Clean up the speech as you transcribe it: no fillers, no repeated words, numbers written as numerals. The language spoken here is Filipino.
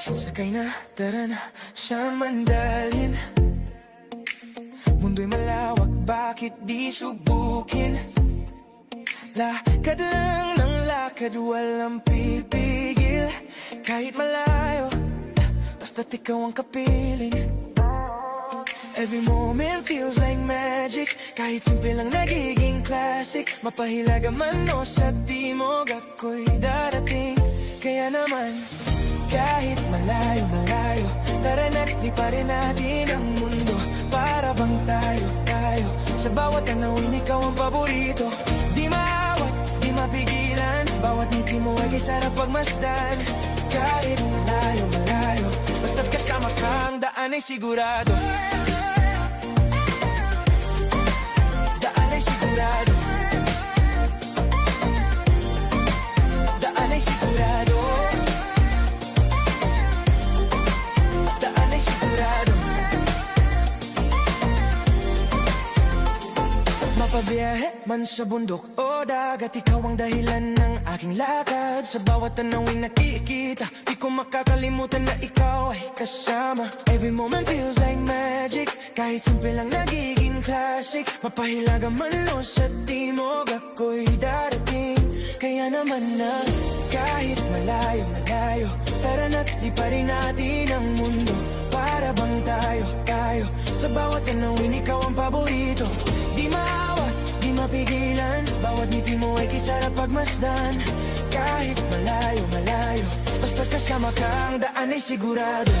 Sakay na, tara na, saan man dalhin. Mundo'y malawak, bakit di subukin? Lakad lang ng lakad, walang pipigil. Kahit malayo, basta't ikaw ang kapiling. Every moment feels like magic. Kahit simple lang nagiging classic. Mapahilaga man o sa timog, ako'y darating. Kaya naman, kahit malayo, malayo, tara na't liparin natin ang mundo. Para bang tayo, sa bawat tanawin ikaw ang paborito. Di maawat, di mapigilan, bawat ngiti mo ay kisarap pagmasdan. Kahit malayo, malayo, basta't kasama ka, ang daan ay sigurado. Daan ay sigurado. Daan ay sigurado. Daan ay sigurado. Mapabiyahe man sa bundok o dagat, ikaw ang dahilan ng aking lakad. Sa bawat tanawin nakikita, di ko makakalimutan na ikaw ay kasama. Every moment feels like magic. Kahit simple lang nagiging classic. Mapahilaga man o sa timog, ako'y darating. Kaya naman na kahit malayo, malayo, tara na't liparin natin ang mundo. Para bang tayo, sa bawat tanawin ikaw ang paborito. Di maawat, di mapigilan, bawat ngiti mo ay kisarap pagmasdan. Kahit malayo, malayo, basta't kasama ka, ang daan ay sigurado.